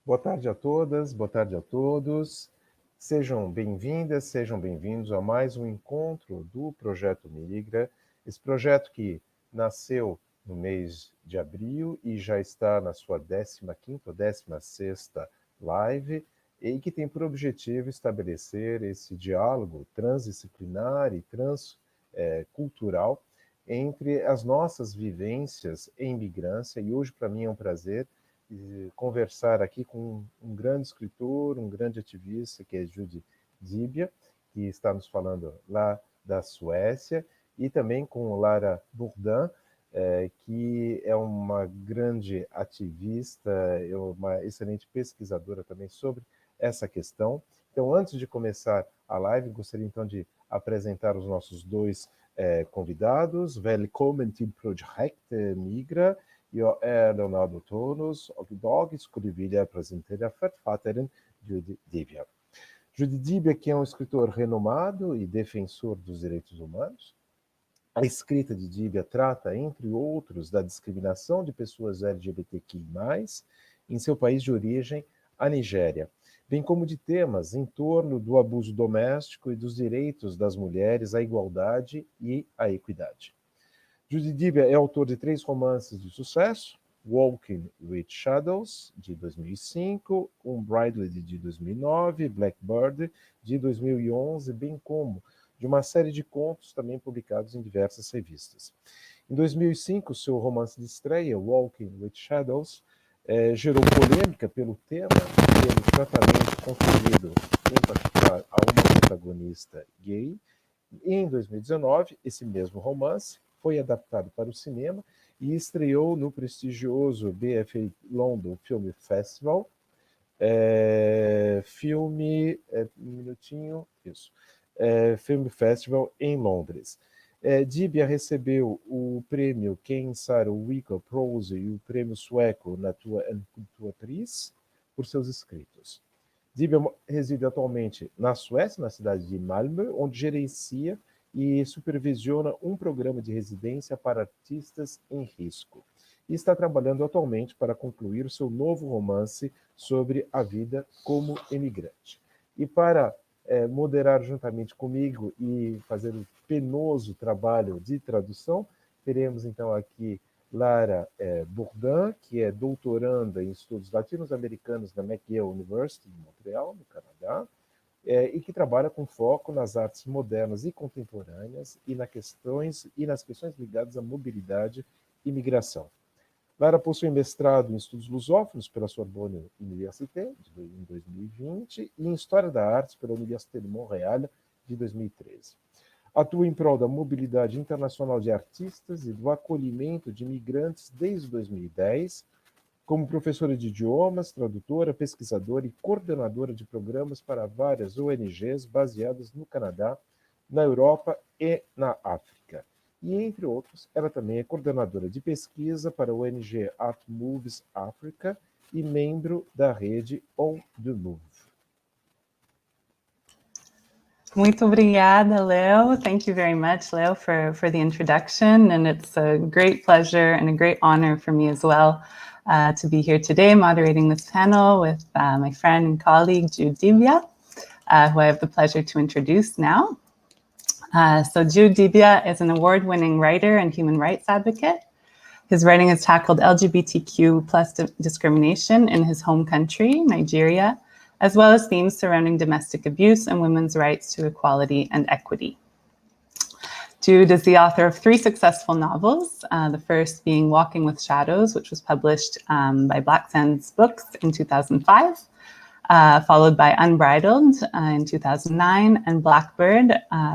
Boa tarde a todas, boa tarde a todos. Sejam bem-vindas, sejam bem-vindos a mais um encontro do Projeto Migra. Esse projeto que nasceu no mês de abril e já está na sua 15ª ou 16ª live e que tem por objetivo estabelecer esse diálogo transdisciplinar e transcultural entre as nossas vivências em migrância. E hoje, para mim, é um prazer conversar aqui com um grande escritor, um grande ativista, que é Jude, Dibia, que está nos falando lá da Suécia, e também com Lara Bourdin, que é uma grande ativista, uma excelente pesquisadora também sobre essa questão. Então, antes de começar a live, gostaria então de apresentar os nossos dois convidados. Välkommen till Projekt Migra. Jag är Leonardo Tonus och idag skulle vilja presentera författaren Jude Dibia. Jude Dibia, que é um escritor renomado e defensor dos direitos humanos. A escrita de Dibia trata, entre outros, da discriminação de pessoas LGBTQI+, em seu país de origem, a Nigéria, bem como de temas em torno do abuso doméstico e dos direitos das mulheres à igualdade e à equidade. Jude Dibia é autor de 3 romances de sucesso: Walking with Shadows, de 2005, Unbridled, de 2009, Blackbird, de 2011, bem como de uma série de contos também publicados em diversas revistas. Em 2005, seu romance de estreia, Walking with Shadows, gerou polêmica pelo tema e pelo tratamento conferido, em particular, a uma protagonista gay. E em 2019, esse mesmo romance foi adaptado para o cinema e estreou no prestigioso BFA London Film Festival. Film Festival em Londres. Dibia recebeu o prêmio Kensar Wika Prose e o prêmio sueco Natur and Kulturpris por seus escritos. Dibia reside atualmente na Suécia, na cidade de Malmö, onde gerencia e supervisiona um programa de residência para artistas em risco. E está trabalhando atualmente para concluir o seu novo romance sobre a vida como emigrante. E para moderar juntamente comigo e fazer o penoso trabalho de tradução, teremos então aqui Lara Bourdin, que é doutoranda em estudos latino-americanos na McGill University, em Montreal, no Canadá, e que trabalha com foco nas artes modernas e contemporâneas e nas questões ligadas à mobilidade e migração. Lara possui mestrado em estudos lusófonos pela Sorbonne Université, em 2020, e em História da Arte pela Université de Montréal, de 2013. Atua em prol da mobilidade internacional de artistas e do acolhimento de imigrantes desde 2010, como professora de idiomas, tradutora, pesquisadora e coordenadora de programas para várias ONGs baseadas no Canadá, na Europa e na África. E, entre outros, ela também é coordenadora de pesquisa para a ONG Art Moves Africa e membro da rede On the Move. Muito obrigada, Leo. Thank you very much, Leo, for the introduction. And it's a great pleasure and a great honor for me as well to be here today moderating this panel with my friend and colleague, Jude Dibia, who I have the pleasure to introduce now. So Jude Dibia is an award-winning writer and human rights advocate. His writing has tackled LGBTQ plus discrimination in his home country, Nigeria, as well as themes surrounding domestic abuse and women's rights to equality and equity. Jude is the author of 3 successful novels, the first being Walking with Shadows, which was published by Black Sands Books in 2005, followed by Unbridled in 2009, and Blackbird,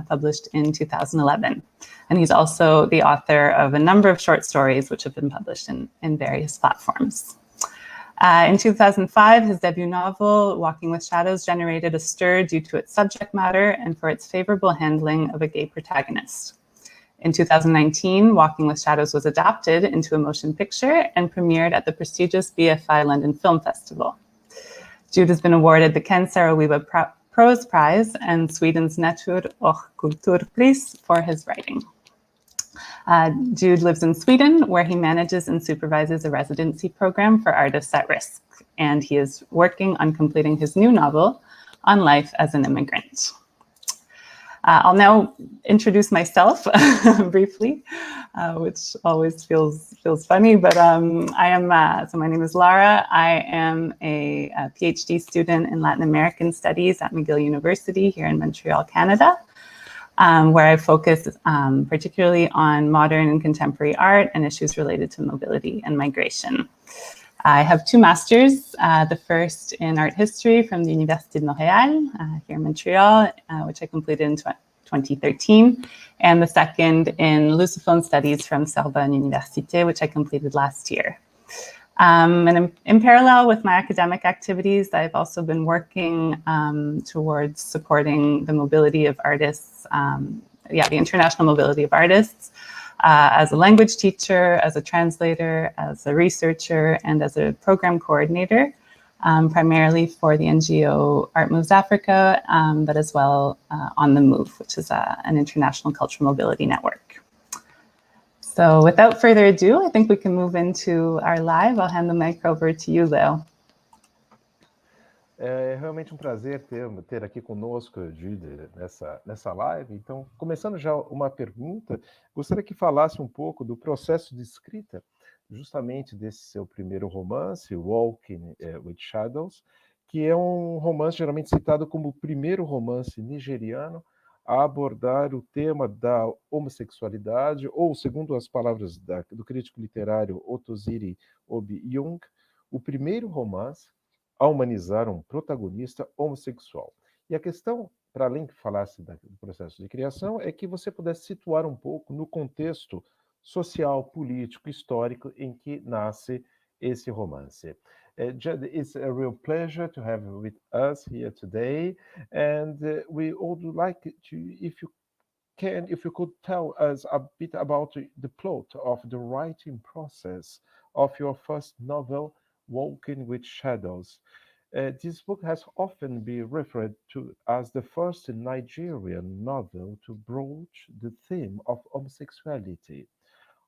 published in 2011. And he's also the author of a number of short stories which have been published in various platforms. In 2005, his debut novel, Walking with Shadows, generated a stir due to its subject matter and for its favorable handling of a gay protagonist. In 2019, Walking with Shadows was adapted into a motion picture and premiered at the prestigious BFI London Film Festival. Jude has been awarded the Ken Saro-Wiwa Prose Prize and Sweden's Natur och Kulturpris for his writing. Jude lives in Sweden, where he manages and supervises a residency program for artists at risk, and he is working on completing his new novel on life as an immigrant. I'll now introduce myself briefly, which always feels funny, but so my name is Lara. I am a PhD student in Latin American Studies at McGill University here in Montreal, Canada, where I focus particularly on modern and contemporary art and issues related to mobility and migration. I have 2 masters, the first in art history from the Université de Montréal here in Montreal, which I completed in 2013, and the second in Lusophone studies from Sorbonne Université, which I completed last year. And in parallel with my academic activities, I've also been working towards supporting the mobility of artists, the international mobility of artists, as a language teacher, as a translator, as a researcher, and as a program coordinator, primarily for the NGO Art Moves Africa, but as well On the Move, which is an international cultural mobility network. So without further ado, I think we can move into our live. I'll hand the mic over to you, Leo. É realmente um prazer ter aqui conosco, Jude, nessa live. Então, começando já uma pergunta, gostaria que falasse um pouco do processo de escrita, justamente desse seu primeiro romance, Walking with Shadows, que é um romance geralmente citado como o primeiro romance nigeriano a abordar o tema da homossexualidade, ou, segundo as palavras do crítico literário Otoziri Obi-Young, o primeiro romance a humanizar um protagonista homossexual. E a questão, para além que falasse do processo de criação, é que você pudesse situar um pouco no contexto social, político, histórico em que nasce esse romance. Jude, it's a real pleasure to have you with us here today, and we would like to, if you could tell us a bit about the plot of the writing process of your first novel, Walking with Shadows. This book has often been referred to as the first Nigerian novel to broach the theme of homosexuality.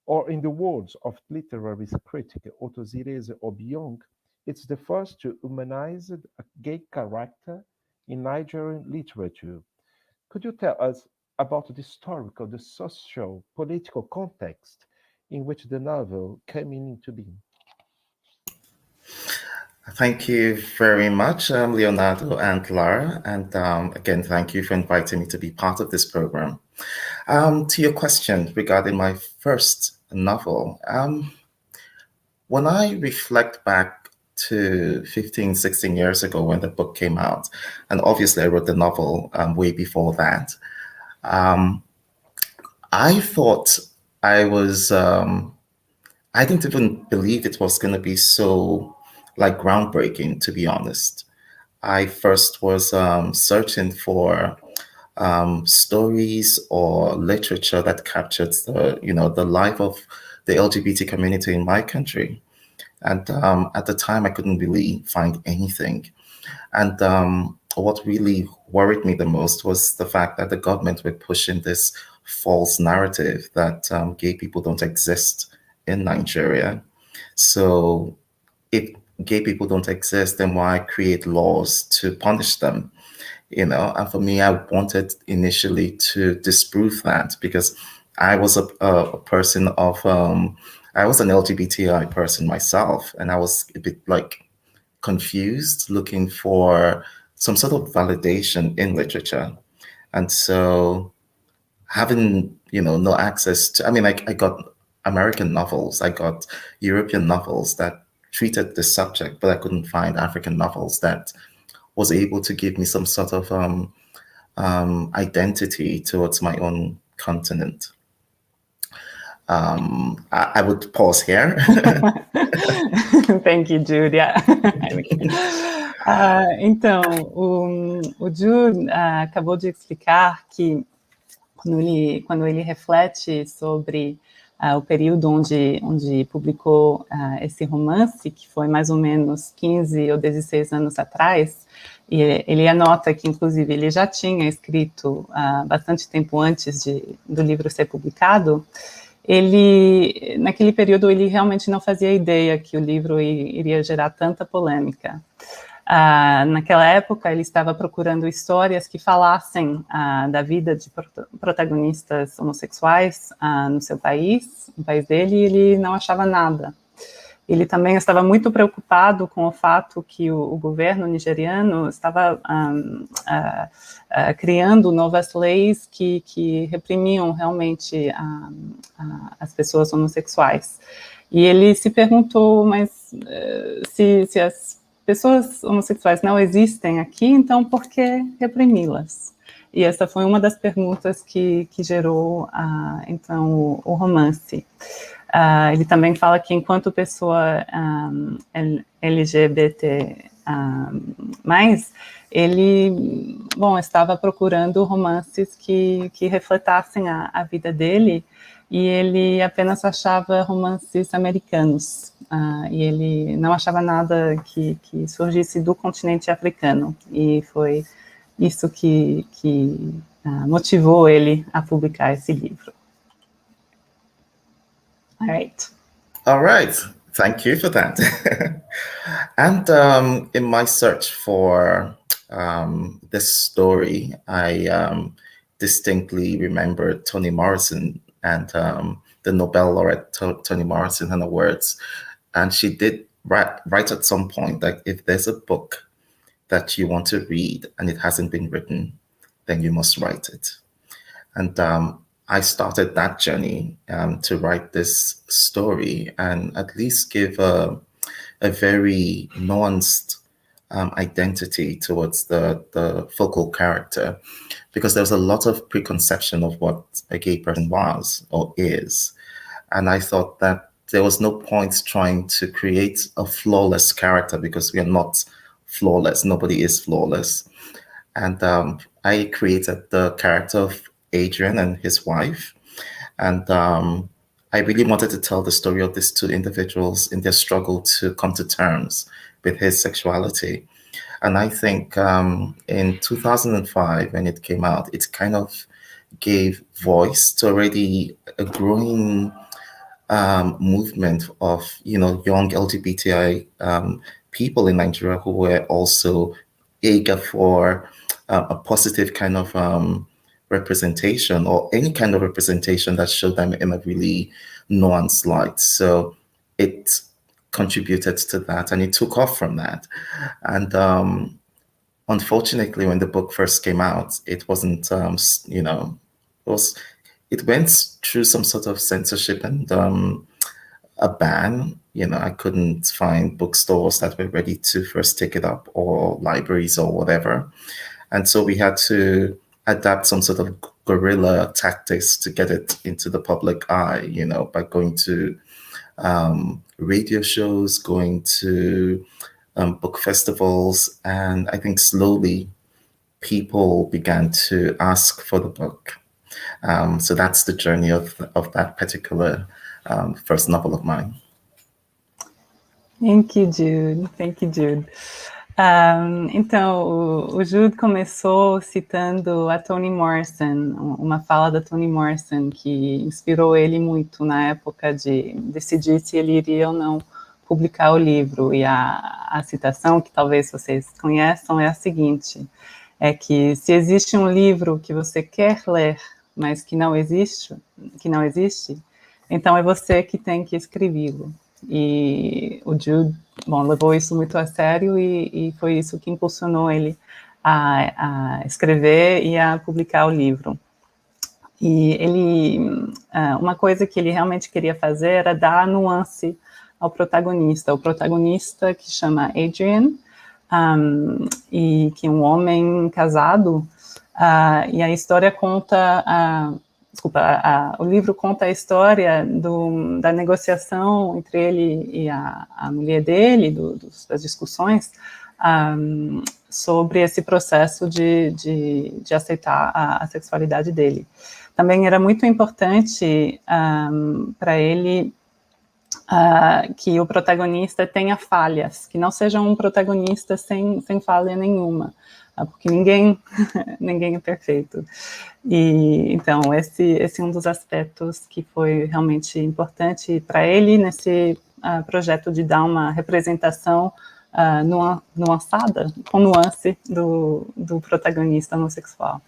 Or in the words of literary critic Otozireze Obiong, it's the first to humanize a gay character in Nigerian literature. Could you tell us about the historical, the social, political context in which the novel came into being? Thank you very much, Leonardo and Lara. And again, thank you for inviting me to be part of this program. To your question regarding my first novel, when I reflect back to 15, 16 years ago when the book came out, and obviously I wrote the novel way before that, I thought I didn't even believe it was going to be so groundbreaking, to be honest. I first was searching for stories or literature that captured the life of the LGBT community in my country. And at the time, I couldn't really find anything. And what really worried me the most was the fact that the government were pushing this false narrative that gay people don't exist in Nigeria. So if gay people don't exist, then why create laws to punish them? And for me, I wanted initially to disprove that, because I was a person of, I was an LGBTI person myself, and I was a bit confused, looking for some sort of validation in literature. And so having, no access to, I got American novels, I got European novels that treated this subject, but I couldn't find African novels that was able to give me some sort of identity towards my own continent. I would pause here. Thank you, Jude. Yeah. Então, o Jude acabou de explicar que quando ele reflete sobre o período onde publicou esse romance, que foi mais ou menos 15 ou 16 anos atrás, e ele anota que, inclusive, ele já tinha escrito bastante tempo antes do livro ser publicado, ele, naquele período, ele realmente não fazia ideia que o livro iria gerar tanta polêmica. Naquela época, ele estava procurando histórias que falassem da vida de protagonistas homossexuais no seu país, no país dele, e ele não achava nada. Ele também estava muito preocupado com o fato que o governo nigeriano estava criando novas leis que reprimiam realmente as pessoas homossexuais. E ele se perguntou, mas se as pessoas homossexuais não existem aqui, então por que reprimi-las? E essa foi uma das perguntas que gerou, então, o romance. Ele também fala que enquanto pessoa LGBT+, ele, estava procurando romances que refletassem a vida dele, e ele apenas achava romances americanos, e ele não achava nada que surgisse do continente africano, e foi isso que motivou ele a publicar esse livro. All right. All right. Thank you for that. And in my search for this story, I distinctly remember Toni Morrison and the Nobel laureate Toni Morrison and her words. And she did write at some point that if there's a book that you want to read and it hasn't been written, then you must write it. And I started that journey to write this story and at least give a very nuanced identity towards the focal character, because there was a lot of preconception of what a gay person was or is. And I thought that there was no point trying to create a flawless character, because we are not flawless. Nobody is flawless. And I created the character of Adrian and his wife. And I really wanted to tell the story of these two individuals in their struggle to come to terms with his sexuality. And I think in 2005, when it came out, it kind of gave voice to already a growing movement of, young LGBTI people in Nigeria who were also eager for a positive kind of representation, or any kind of representation that showed them in a really nuanced light. So it contributed to that, and it took off from that. And unfortunately, when the book first came out, it wasn't, it went through some sort of censorship and a ban. I couldn't find bookstores that were ready to first take it up, or libraries or whatever. And so we had to adapt some sort of guerrilla tactics to get it into the public eye, by going to radio shows, going to book festivals. And I think slowly people began to ask for the book. So that's the journey of that particular first novel of mine. Thank you, Jude. Thank you, Jude. Então, o Jude começou citando a Toni Morrison, uma fala da Toni Morrison que inspirou ele muito na época de decidir se ele iria ou não publicar o livro. E a citação, que talvez vocês conheçam, é a seguinte: é que se existe um livro que você quer ler, mas que não existe, então é você que tem que escrevê-lo. E o Jude, levou isso muito a sério, e foi isso que impulsionou ele a escrever e a publicar o livro. E ele, uma coisa que ele realmente queria fazer era dar nuance ao protagonista. O protagonista, que chama Adrian, e que é um homem casado, e a história conta... o livro conta a história da negociação entre ele e a mulher dele, das discussões sobre esse processo de aceitar a sexualidade dele. Também era muito importante para ele que o protagonista tenha falhas, que não seja um protagonista sem falha nenhuma. porque ninguém é perfeito. E então esse é um dos aspectos que foi realmente importante para ele nesse projeto de dar uma representação nuançada, com nuance do protagonista homossexual.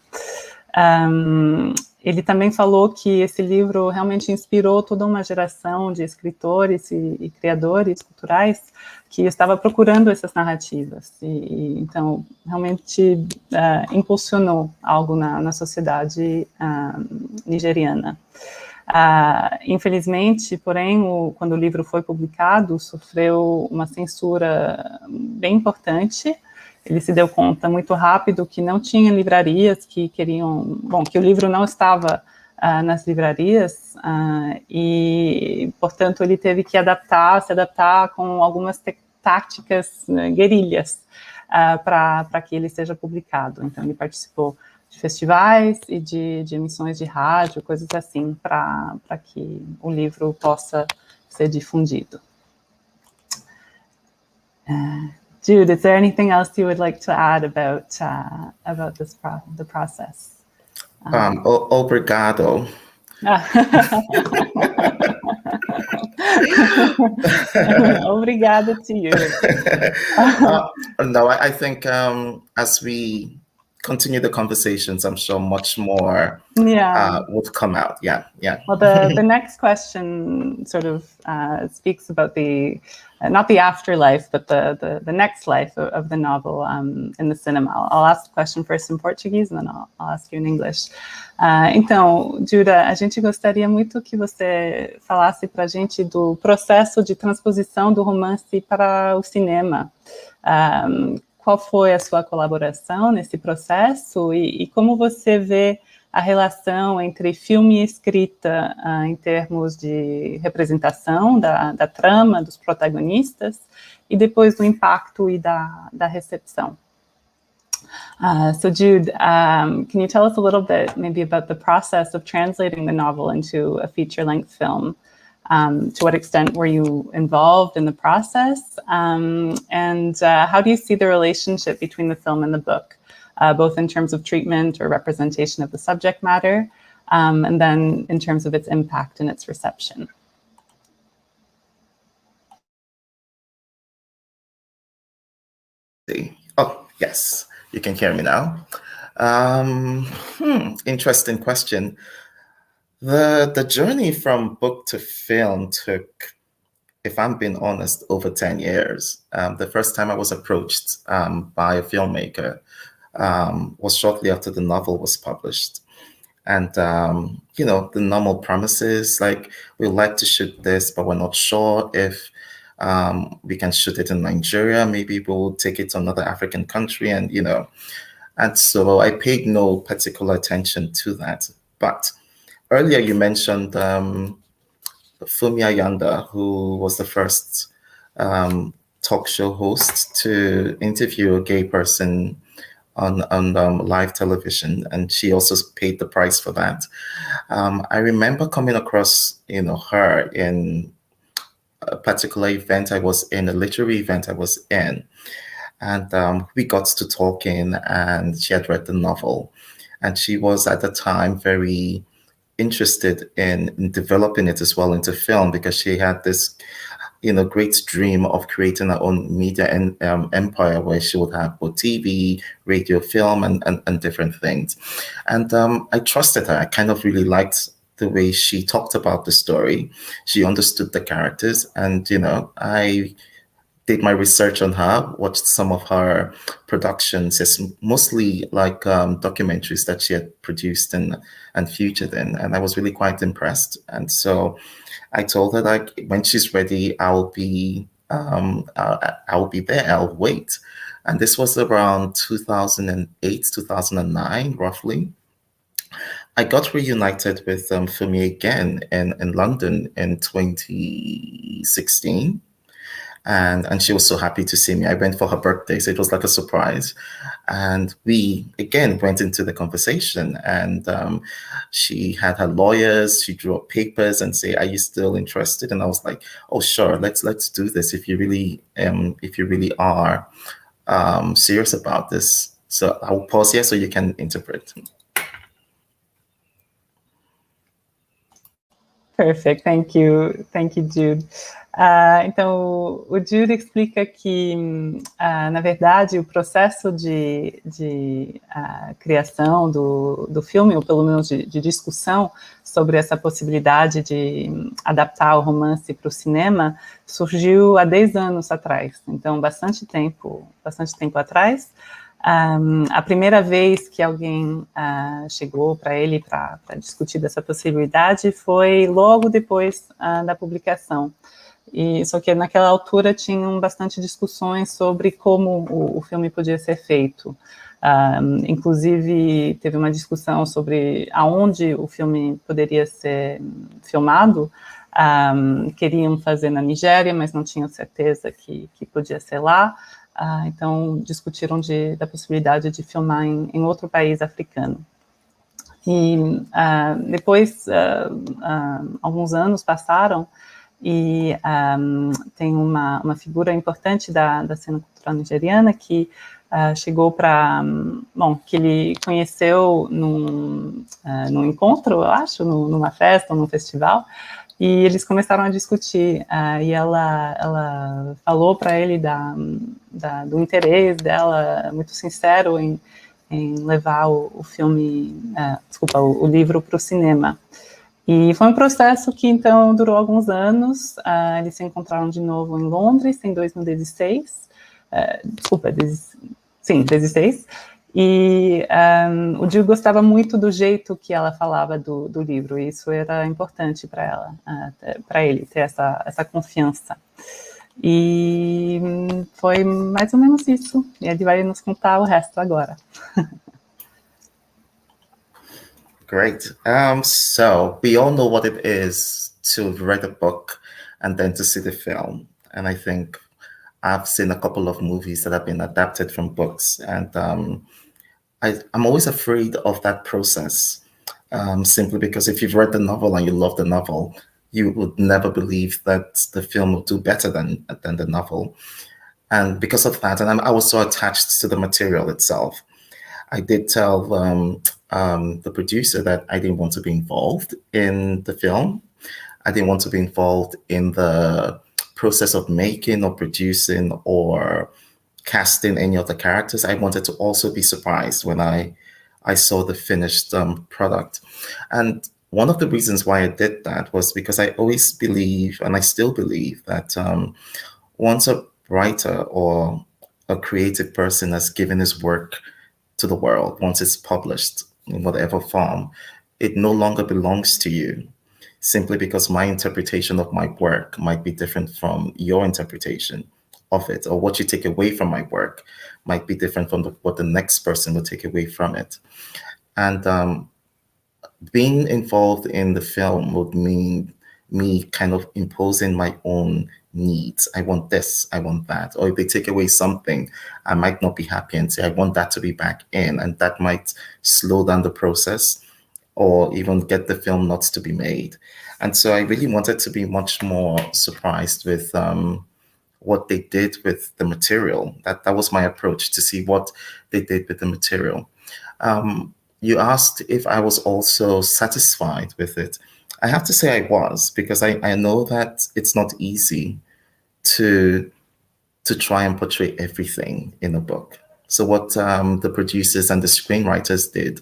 Ele também falou que esse livro realmente inspirou toda uma geração de escritores e criadores culturais que estava procurando essas narrativas. Então, realmente impulsionou algo na sociedade nigeriana. Infelizmente, porém, quando o livro foi publicado, sofreu uma censura bem importante. Ele se deu conta muito rápido que não tinha livrarias que queriam... Bom, que o livro não estava nas livrarias e, portanto, ele teve que se adaptar com algumas táticas guerrilhas para que ele seja publicado. Então, ele participou de festivais e de emissões de rádio, coisas assim, para que o livro possa ser difundido. Jude, is there anything else you would like to add about the process? Obrigado. Obrigada to you. No, I think as we continue the conversations, I'm sure much more would come out. Yeah. Well, the next question sort of speaks about not the afterlife, but the next life of the novel in the cinema. I'll ask the question first in Portuguese, and then I'll ask you in English. Então, Jude, a gente gostaria muito que você falasse para a gente do processo de transposição do romance para o cinema. Qual foi a sua colaboração nesse processo e como você vê a relação entre filme e escrita em termos de representação da trama, dos protagonistas, e depois do impacto e da recepção. So Jude, can you tell us a little bit maybe about the process of translating the novel into a feature-length film? To what extent were you involved in the process? And how do you see the relationship between the film and the book? Both in terms of treatment or representation of the subject matter, and then in terms of its impact and its reception. Oh, yes, you can hear me now. Interesting question. The journey from book to film took, if I'm being honest, over 10 years. The first time I was approached by a filmmaker was shortly after the novel was published. And, the normal promises, like, we'd like to shoot this, but we're not sure if we can shoot it in Nigeria. Maybe we'll take it to another African country. And, and so I paid no particular attention to that. But earlier you mentioned Fumi Ayanda, who was the first talk show host to interview a gay person on live television, and she also paid the price for that. I remember coming across, her in a particular event I was in, a literary event I was in, and we got to talking, and she had read the novel, and she was at the time very interested in developing it as well into film, because she had this great dream of creating her own media empire where she would have both TV, radio, film, and different things. And I trusted her. I kind of really liked the way she talked about the story. She understood the characters, and I did my research on her, watched some of her productions. It's mostly like documentaries that she had produced and featured in, and I was really quite impressed. And so I told her, like, when she's ready, I'll be there. I'll wait. And this was around 2008, 2009, roughly. I got reunited with Fumi again in London in 2016. And she was so happy to see me. I went for her birthday, so it was like a surprise. And we, again, went into the conversation, and she had her lawyers, she drew up papers and say, are you still interested? And I was like, oh, sure, let's do this if you really are serious about this. So I'll pause here so you can interpret. Perfect, thank you, Jude. Então, o Jude explica que, na verdade, o processo de criação do filme, ou pelo menos de discussão sobre essa possibilidade de adaptar o romance para o cinema, surgiu há 10 anos atrás, então bastante tempo atrás. A primeira vez que alguém chegou para ele para discutir dessa possibilidade foi logo depois da publicação. Só que naquela altura tinham bastante discussões sobre como o filme podia ser feito. Inclusive, teve uma discussão sobre aonde o filme poderia ser filmado. Queriam fazer na Nigéria, mas não tinham certeza que podia ser lá. Então, discutiram da possibilidade de filmar em outro país africano. E depois, alguns anos passaram, e tem uma figura importante da cena cultural nigeriana que chegou que ele conheceu num encontro, eu acho, numa festa, num festival, e eles começaram a discutir, e ela falou para ele do interesse dela, muito sincero, em levar o livro para o cinema. E foi um processo que, então, durou alguns anos. Eles se encontraram de novo em Londres, em 2016. 16. E o Jude gostava muito do jeito que ela falava do livro, e isso era importante para ele, ter essa confiança. E foi mais ou menos isso. E ele vai nos contar o resto agora. Great. So we all know what it is to write a book and then to see the film. And I think I've seen a couple of movies that have been adapted from books. And I'm always afraid of that process, simply because if you've read the novel and you love the novel, you would never believe that the film will do better than the novel. And because of that, and I was so attached to the material itself, I did tell the producer that I didn't want to be involved in the film. I didn't want to be involved in the process of making or producing or casting any of the characters. I wanted to also be surprised when I saw the finished product. And one of the reasons why I did that was because I always believe, and I still believe, that once a writer or a creative person has given his work to the world, once it's published in whatever form, it no longer belongs to you, simply because my interpretation of my work might be different from your interpretation of it, or what you take away from my work might be different from what the next person will take away from it. And being involved in the film would mean me kind of imposing my own needs. I want this, I want that. Or if they take away something, I might not be happy and say, I want that to be back in. And that might slow down the process or even get the film not to be made. And so I really wanted to be much more surprised with what they did with the material. That was my approach, to see what they did with the material. You asked if I was also satisfied with it. I have to say I was, because I know that it's not easy to try and portray everything in a book. So what the producers and the screenwriters did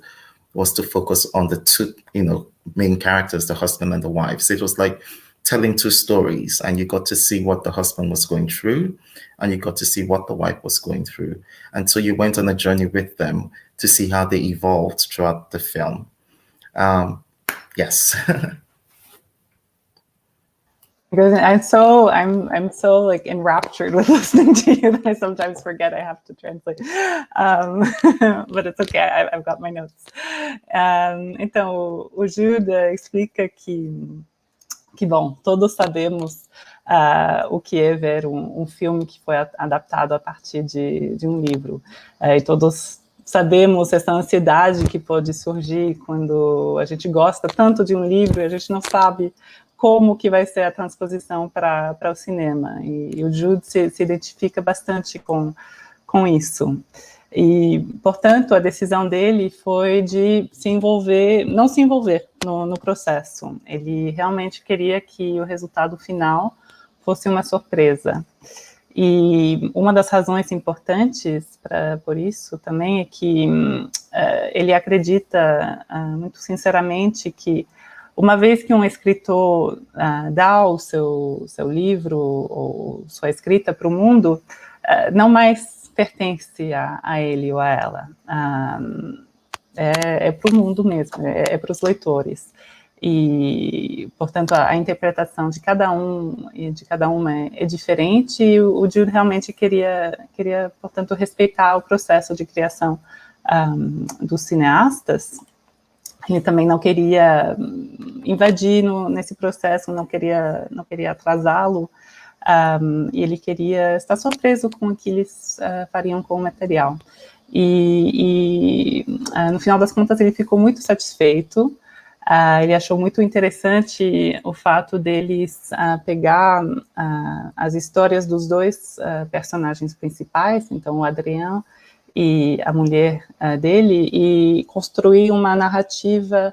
was to focus on the two, main characters, the husband and the wife. So it was like telling two stories, and you got to see what the husband was going through, and you got to see what the wife was going through. And so you went on a journey with them to see how they evolved throughout the film. Yes. Because I'm so like enraptured with listening to you that I sometimes forget I have to translate. But it's okay, I've got my notes. Então, o Jude explica que bom, todos sabemos o que é ver um filme que foi adaptado a partir de um livro. E todos sabemos essa ansiedade que pode surgir quando a gente gosta tanto de um livro e a gente não sabe como que vai ser a transposição para o cinema. E o Jude se identifica bastante com isso. E, portanto, a decisão dele foi de não se envolver no processo. Ele realmente queria que o resultado final fosse uma surpresa. E uma das razões importantes por isso também é que ele acredita muito sinceramente que uma vez que um escritor dá o seu livro ou sua escrita para o mundo, não mais pertence a ele ou a ela. É para o mundo mesmo, é para os leitores. E, portanto, a interpretação de cada um e de cada uma é diferente, e o Jude realmente queria, portanto, respeitar o processo de criação dos cineastas. Ele também não queria invadir nesse processo, não queria atrasá-lo, e ele queria estar surpreso com o que eles fariam com o material. E no final das contas, ele ficou muito satisfeito. Ele achou muito interessante o fato deles pegar as histórias dos dois personagens principais, então o Adrien e a mulher dele, e construir uma narrativa,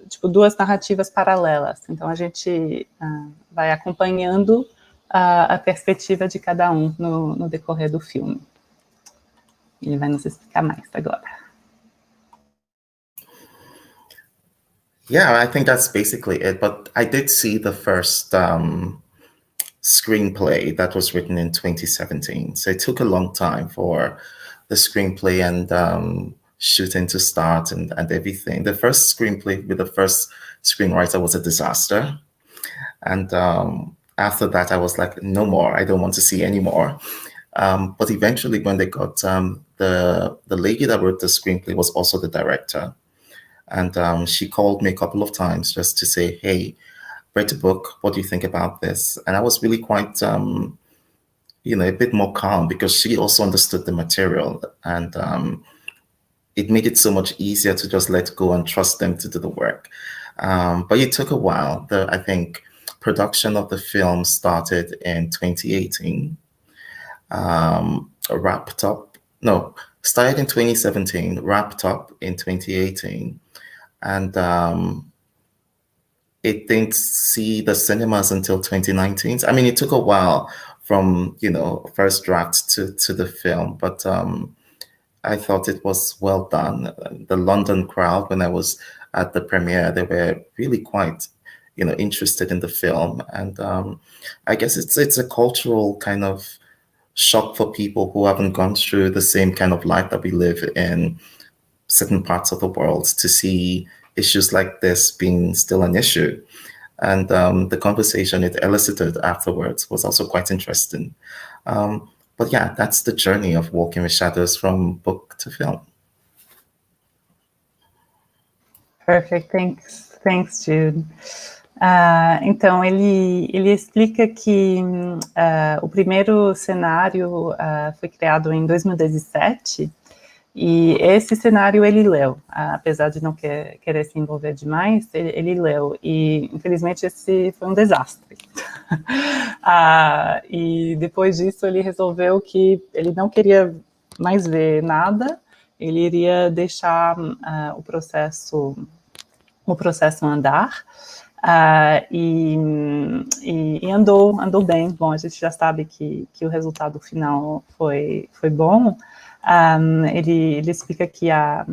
tipo, duas narrativas paralelas. Então a gente vai acompanhando a perspectiva de cada um no decorrer do filme. Ele vai nos explicar mais agora. Yeah, I think that's basically it. But I did see the first screenplay that was written in 2017. So it took a long time for the screenplay and shooting to start and everything. The first screenplay with the first screenwriter was a disaster. And after that, I was like, no more. I don't want to see any more. But eventually, when they got the lady that wrote the screenplay was also the director. And she called me a couple of times just to say, hey, read the book. What do you think about this? And I was really quite, a bit more calm because she also understood the material. And it made it so much easier to just let go and trust them to do the work. But it took a while. I think production of the film started in 2018. Started in 2017, wrapped up in 2018. And it didn't see the cinemas until 2019. I mean, it took a while from, first draft to the film, but I thought it was well done. The London crowd, when I was at the premiere, they were really quite, interested in the film. And I guess it's a cultural kind of shock for people who haven't gone through the same kind of life that we live in certain parts of the world to see issues like this being still an issue. And the conversation it elicited afterwards was also quite interesting. But yeah, that's the journey of Walking with Shadows from book to film. Perfect, thanks Jude. Então, ele explica que o primeiro cenário foi criado em 2017, e esse cenário ele leu, apesar de não querer se envolver demais, ele leu, e infelizmente esse foi um desastre. E depois disso ele resolveu que ele não queria mais ver nada, ele iria deixar o processo andar, e andou bem. Bom, a gente já sabe que o resultado final foi bom. Ele explica que a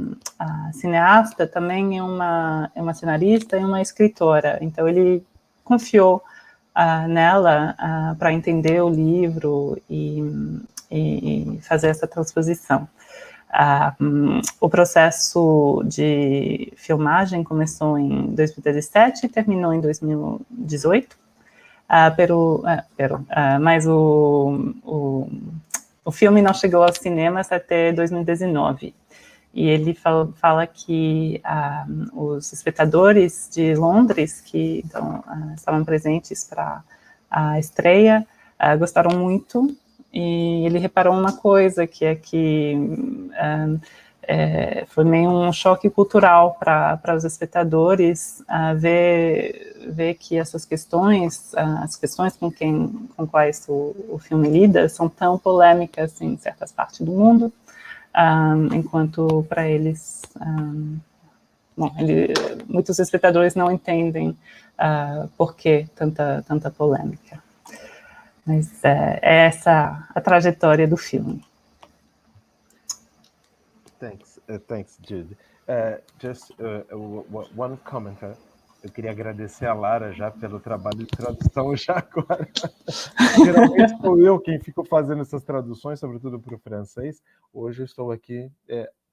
cineasta também é uma cenarista e uma escritora, então ele confiou nela para entender o livro e fazer essa transposição. O processo de filmagem começou em 2017 e terminou em 2018, mas o filme não chegou aos cinemas até 2019. E ele fala que os espectadores de Londres, que então, estavam presentes para a estreia, gostaram muito. E ele reparou uma coisa, que é que foi meio um choque cultural para os espectadores ver que essas questões, as questões com quais o filme lida, são tão polêmicas em certas partes do mundo, enquanto para eles, muitos espectadores não entendem por que tanta polêmica. Mas é essa a trajetória do filme. Thanks, Jude. Just one comment. Eu queria agradecer a Lara já pelo trabalho de tradução já agora. Geralmente sou eu quem fico fazendo essas traduções, sobretudo para o francês. Hoje eu estou aqui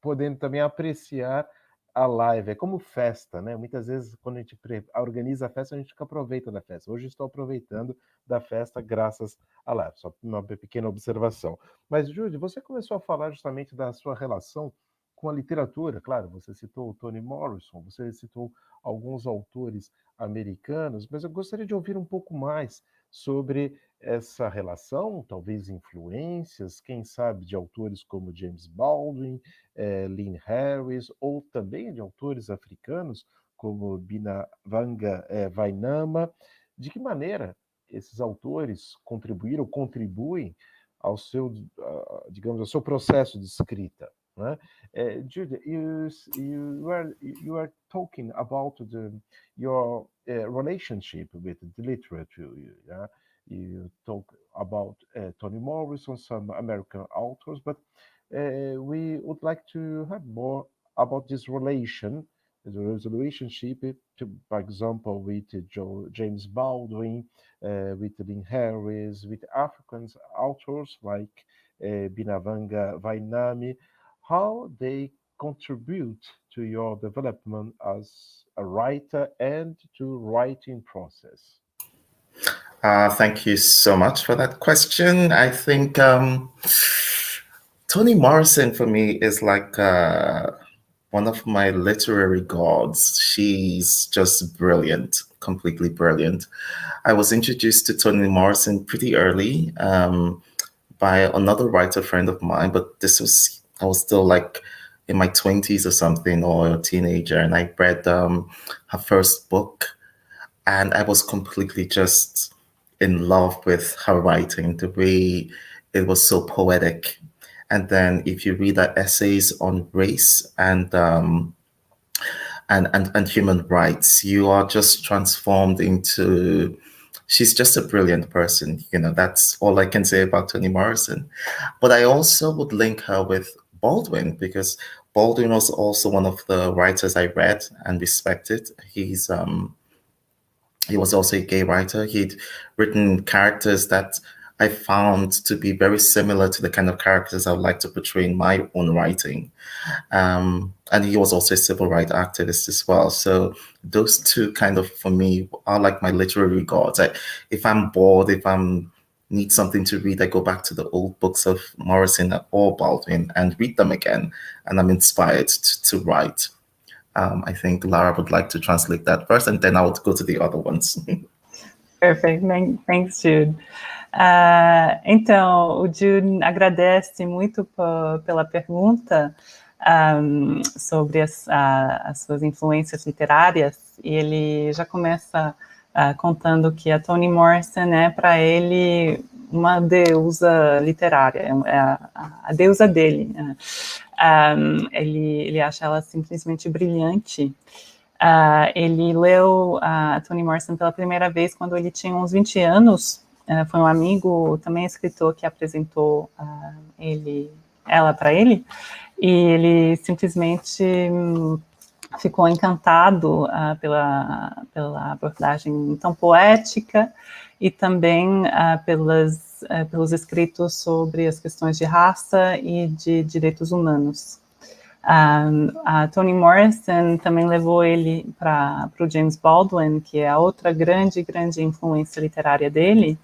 podendo também apreciar a live. É como festa, né? Muitas vezes, quando a gente organiza a festa, a gente aproveita da festa. Hoje estou aproveitando da festa graças a Lara. Só uma pequena observação. Mas, Jude, você começou a falar justamente da sua relação com a literatura. Claro, você citou o Toni Morrison, você citou alguns autores americanos, mas eu gostaria de ouvir um pouco mais sobre essa relação, talvez influências, quem sabe, de autores como James Baldwin, Lynn Harris, ou também de autores africanos como Binavanga Vainama. De que maneira esses autores contribuem ao seu, digamos, ao seu processo de escrita, né? Jude, you are talking about your relationship with the literature. Yeah? You talk about Toni Morrison, some American authors, but we would like to have more about this relationship, for example, with James Baldwin, with Lynn Harris, with African authors like Binavanga Vainami, how they contribute to your development as a writer and to writing process. Thank you so much for that question. I think Toni Morrison for me is like one of my literary gods. She's just brilliant, completely brilliant. I was introduced to Toni Morrison pretty early by another writer friend of mine, but I was still like in my 20s or something, or a teenager, and I read her first book, and I was completely just in love with her writing, the way it was so poetic. And then if you read her essays on race and human rights, you are just transformed into, she's just a brilliant person. You know, that's all I can say about Toni Morrison. But I also would link her with Baldwin, because Baldwin was also one of the writers I read and respected. He was also a gay writer. He'd written characters that I found to be very similar to the kind of characters I would like to portray in my own writing. And he was also a civil rights activist as well. So those two kind of, for me, are like my literary gods. If I'm bored, if I need something to read, I go back to the old books of Morrison or Baldwin and read them again, and I'm inspired to write. I think Lara would like to translate that first, and then I would go to the other ones. Perfect. Thanks, Jude. Então, o Jude agradece muito pela pergunta sobre as suas influências literárias, e ele já começa contando que a Toni Morrison é, para ele, uma deusa literária, é a deusa dele. Ele acha ela simplesmente brilhante. Ele leu a Toni Morrison pela primeira vez quando ele tinha uns 20 anos. Foi um amigo, também escritor, que apresentou ela para ele, e ele simplesmente ficou encantado pela abordagem tão poética e também pelos escritos sobre as questões de raça e de direitos humanos. A Toni Morrison também levou ele para o James Baldwin, que é a outra grande influência literária dele,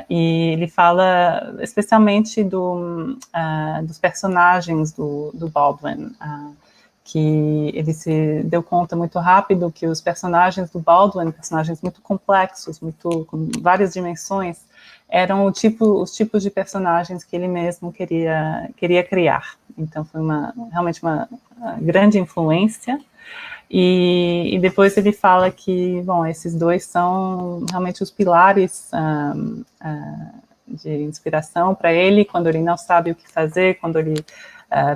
e ele fala especialmente dos personagens do Baldwin, que ele se deu conta muito rápido que os personagens do Baldwin, personagens muito complexos, com várias dimensões, eram os tipos de personagens que ele mesmo queria criar. Então foi realmente uma grande influência. E depois ele fala que, bom, esses dois são realmente os pilares de inspiração para ele. Quando ele não sabe o que fazer, quando ele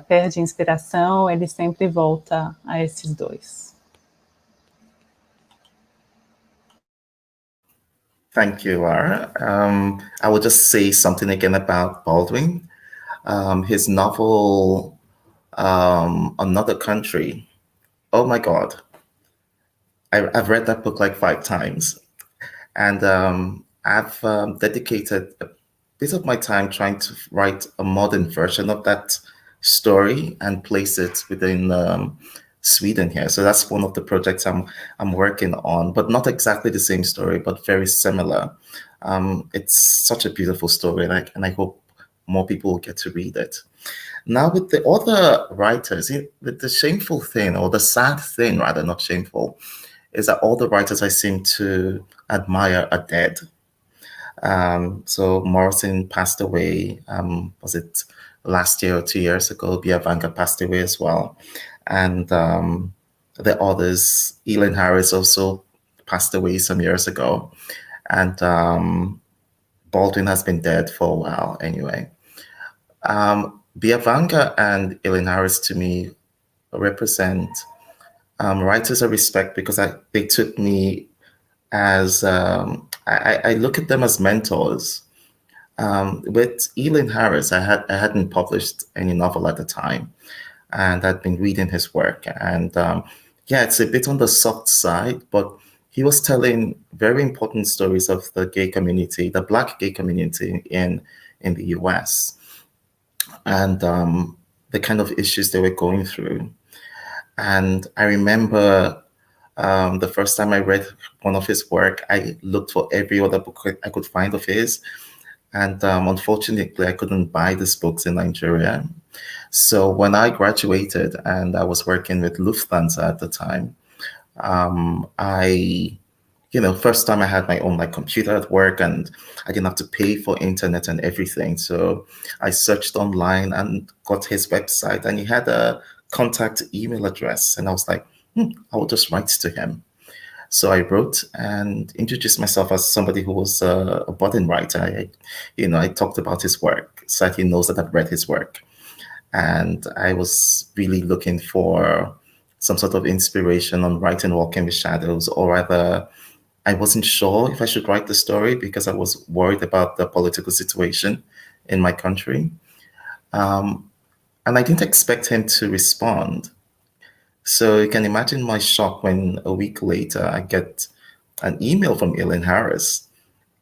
perde inspiração, ele sempre volta a esses dois. Thank you, Lara. I will just say something again about Baldwin. His novel, Another Country. Oh my God. I've read that book like 5 times. And I've dedicated a bit of my time trying to write a modern version of that story and place it within Sweden here. So that's one of the projects I'm working on, but not exactly the same story, but very similar. It's such a beautiful story, and I hope more people will get to read it. Now, with the other writers, the shameful thing, or the sad thing, rather, not shameful, is that all the writers I seem to admire are dead. So Morrison passed away, was it last year or 2 years ago? Biavanga passed away as well. And the others, Elin Harris also passed away some years ago. And Baldwin has been dead for a while anyway. Biavanga and Elin Harris to me represent writers I respect because they took me as, I look at them as mentors. With Elin Harris, I hadn't published any novel at the time, and I'd been reading his work. And yeah, it's a bit on the soft side, but he was telling very important stories of the gay community, the Black gay community in the US, and the kind of issues they were going through. And I remember the first time I read one of his work, I looked for every other book I could find of his. And unfortunately, I couldn't buy these books in Nigeria. So when I graduated and I was working with Lufthansa at the time, first time I had my own computer at work, and I didn't have to pay for internet and everything. So I searched online and got his website, and he had a contact email address. And I was like, I will just write to him. So I wrote and introduced myself as somebody who was a budding writer. I talked about his work so that he knows that I've read his work. And I was really looking for some sort of inspiration on writing Walking with Shadows, or rather, I wasn't sure if I should write the story because I was worried about the political situation in my country. And I didn't expect him to respond. So you can imagine my shock when a week later I get an email from Elin Harris.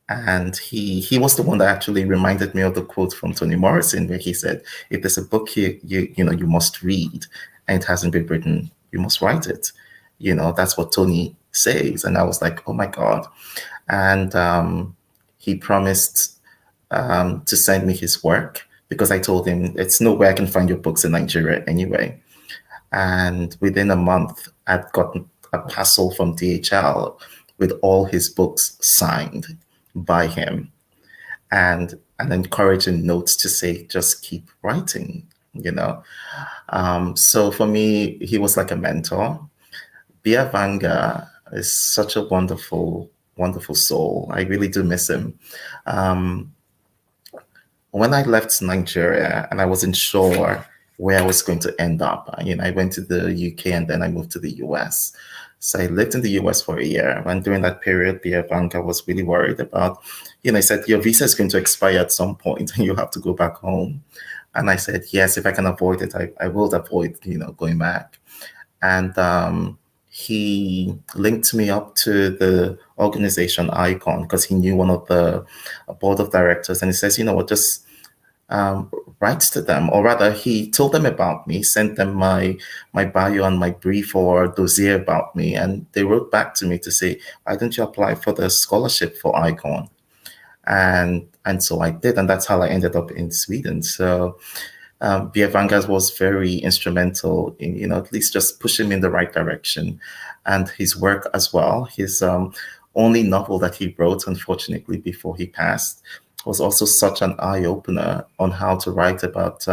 And he was the one that actually reminded me of the quote from Toni Morrison, where he said, if there's a book you must read and it hasn't been written, you must write it. That's what Toni says. And I was like, oh my God. And he promised to send me his work, because I told him it's no way I can find your books in Nigeria anyway. And within a month, I'd gotten a parcel from DHL with all his books signed by him, and an encouraging note to say, just keep writing, So for me, he was like a mentor. Biavanga is such a wonderful, wonderful soul. I really do miss him. When I left Nigeria and I wasn't sure where I was going to end up, I went to the UK and then I moved to the US. So I lived in the US for a year. And during that period, Biavanga was really worried about, he said, your visa is going to expire at some point and you have to go back home. And I said, yes, if I can avoid it, I will avoid, going back. And he linked me up to the organization Icon, because he knew one of the board of directors. And he says, just write to them, or rather he told them about me, sent them my bio and my brief or dossier about me, and they wrote back to me to say, why don't you apply for the scholarship for Icon? And so I did, and that's how I ended up in Sweden. So Biavanga was very instrumental in at least just pushing me in the right direction, and his work as well. His only novel that he wrote, unfortunately, before he passed, was also such an eye-opener on how to write about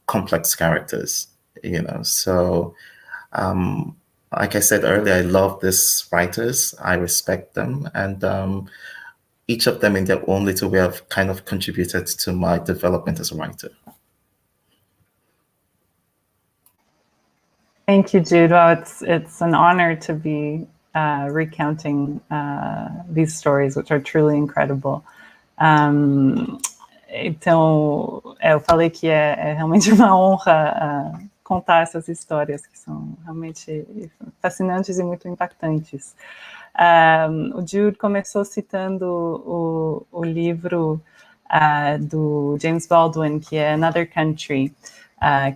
complex characters, you know. So, like I said earlier, I love these writers. I respect them, and each of them in their own little way have kind of contributed to my development as a writer. Thank you, Jude. Well, it's an honor to be recounting these stories, which are truly incredible. Então, eu falei que é realmente uma honra contar essas histórias que são realmente fascinantes e muito impactantes. O Jude começou citando o livro do James Baldwin, que é Another Country,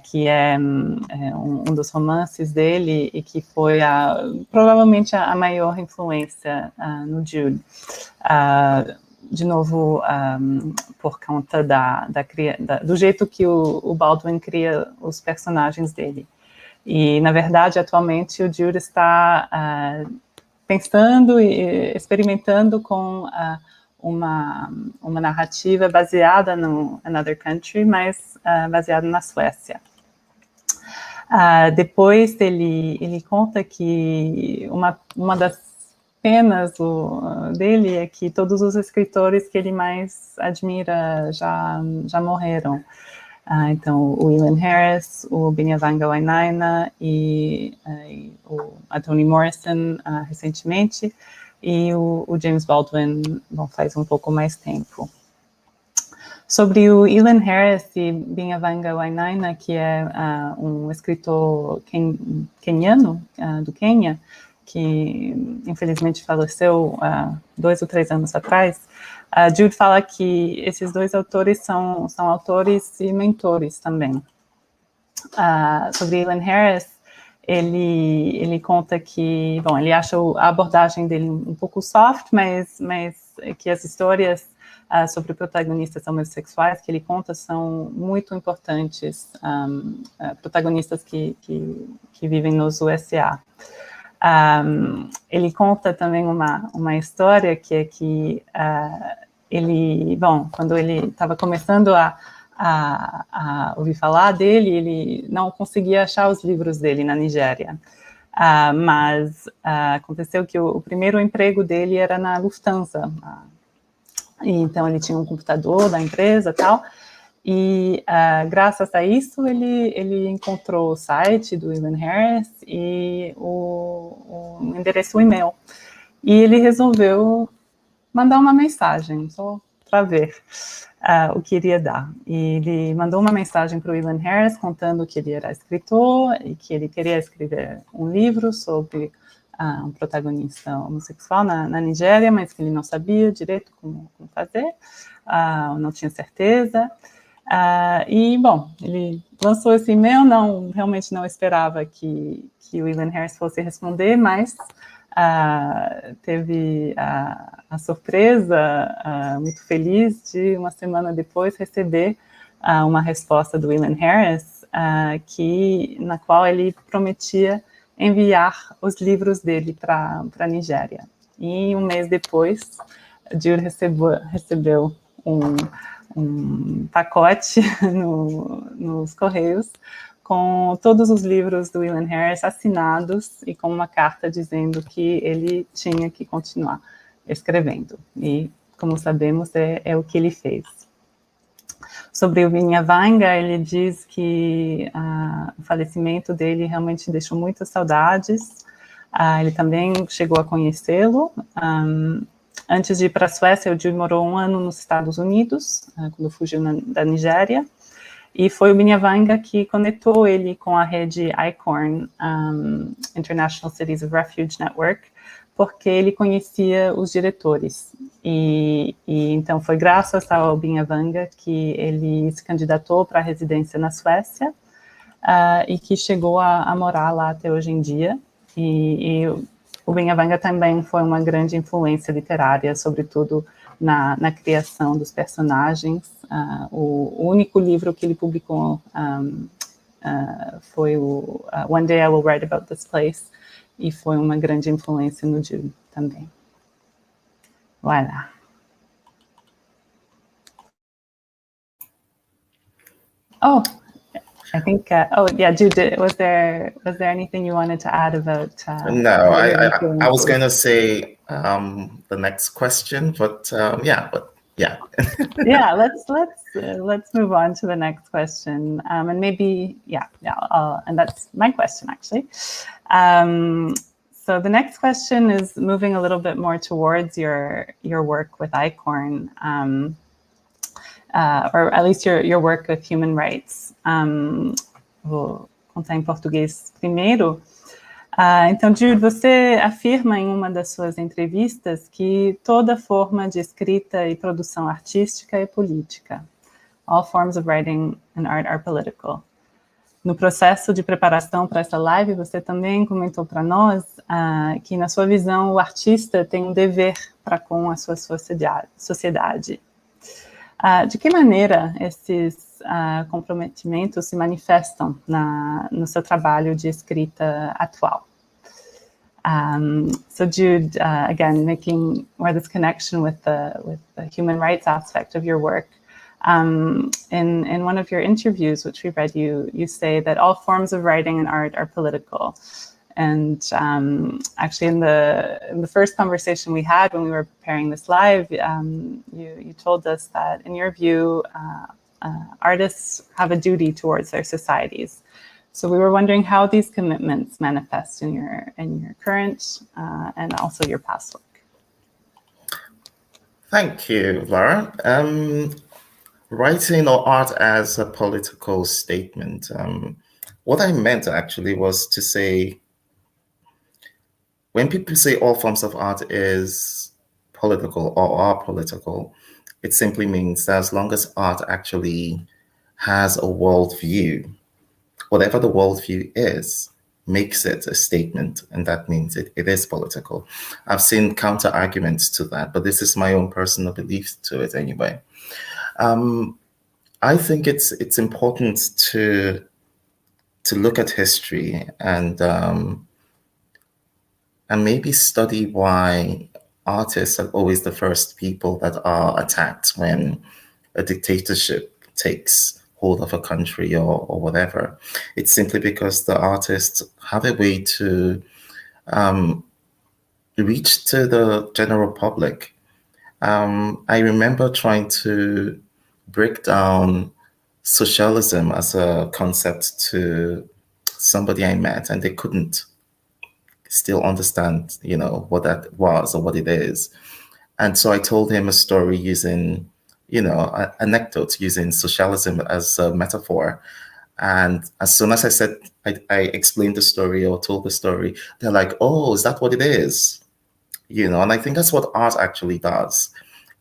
que é um dos romances dele e que foi provavelmente a maior influência no Jude. De novo, por conta do jeito que o Baldwin cria os personagens dele. E, na verdade, atualmente, o Jude está pensando e experimentando com uma narrativa baseada no Another Country, mas baseada na Suécia. Depois ele conta que uma das penas dele é que todos os escritores que ele mais admira já morreram. Então, o William Harris, o Binyavanga Wainaina e a Toni Morrison recentemente, e o James Baldwin, bom, faz um pouco mais tempo. Sobre o William Harris e Binyavanga Wainaina, que é um escritor queniano, do Quênia, que infelizmente faleceu 2 ou 3 anos atrás, Jude fala que esses dois autores são autores e mentores também. Sobre William Harris, ele conta que, bom, ele acha a abordagem dele um pouco soft, mas que as histórias sobre protagonistas homossexuais que ele conta são muito importantes, protagonistas que vivem nos USA. Ele conta também uma história que é que ele, bom, quando ele estava começando a ouvir falar dele, ele não conseguia achar os livros dele na Nigéria. Mas aconteceu que o primeiro emprego dele era na Lufthansa. E então ele tinha um computador da empresa e tal. E graças a isso ele encontrou o site do William Harris e o endereço e-mail. E ele resolveu mandar uma mensagem, só para ver o que iria dar. E ele mandou uma mensagem para o William Harris contando que ele era escritor e que ele queria escrever um livro sobre um protagonista homossexual na Nigéria, mas que ele não sabia direito como fazer, não tinha certeza. E, bom, ele lançou esse e-mail, realmente não esperava que o William Harris fosse responder, mas teve a surpresa, muito feliz, de uma semana depois receber uma resposta do William Harris, na qual ele prometia enviar os livros dele para a Nigéria. E um mês depois, Jude recebeu um pacote nos Correios com todos os livros do William Harris assinados e com uma carta dizendo que ele tinha que continuar escrevendo. E, como sabemos, é o que ele fez. Sobre o Binyavanga, ele diz que o falecimento dele realmente deixou muitas saudades. Ele também chegou a conhecê-lo. Antes de ir para a Suécia, o Jude morou 1 ano nos Estados Unidos, quando fugiu da Nigéria. E foi o Binyavanga que conectou ele com a rede ICORN, International Cities of Refuge Network, porque ele conhecia os diretores. E então foi graças ao Binyavanga que ele se candidatou para a residência na Suécia e que chegou a morar lá até hoje em dia. E o Binyavanga também foi uma grande influência literária, sobretudo na criação dos personagens. O único livro que ele publicou foi o One Day I Will Write About This Place, e foi uma grande influência no Jude também. Voilà. Oh, I think, oh yeah, Jude, was there anything you wanted to add about? No, I was going to say the next question, but yeah. Yeah, let's move on to the next question, and maybe and that's my question actually. So the next question is moving a little bit more towards your work with ICORN, or at least your work with human rights. Vou contar em português primeiro. Então, Jude, você afirma em uma das suas entrevistas que toda forma de escrita e produção artística é política. All forms of writing and art are political. No processo de preparação para essa live, você também comentou para nós que, na sua visão, o artista tem um dever para com a sua sociedade. De que maneira esses comprometimentos se manifestam no seu trabalho de escrita atual? So Jude, again, making more this connection with the human rights aspect of your work. In one of your interviews, which we read, you say that all forms of writing and art are political. And actually, in the first conversation we had when we were preparing this live, you told us that, in your view, artists have a duty towards their societies. So we were wondering how these commitments manifest in your current and also your past work. Thank you, Lara. Writing or art as a political statement. What I meant actually was to say, when people say all forms of art is political or are political, it simply means that as long as art actually has a worldview, whatever the worldview is, makes it a statement, and that means it is political. I've seen counter arguments to that, but this is my own personal belief to it anyway. I think it's important to look at history and maybe study why artists are always the first people that are attacked when a dictatorship takes hold of a country or whatever. It's simply because the artists have a way to reach to the general public. I remember trying to break down socialism as a concept to somebody I met, and they couldn't still understand, what that was or what it is. And so I told him a story using, anecdotes using socialism as a metaphor. And as soon as I said, I explained the story or told the story, they're like, oh, is that what it is? And I think that's what art actually does.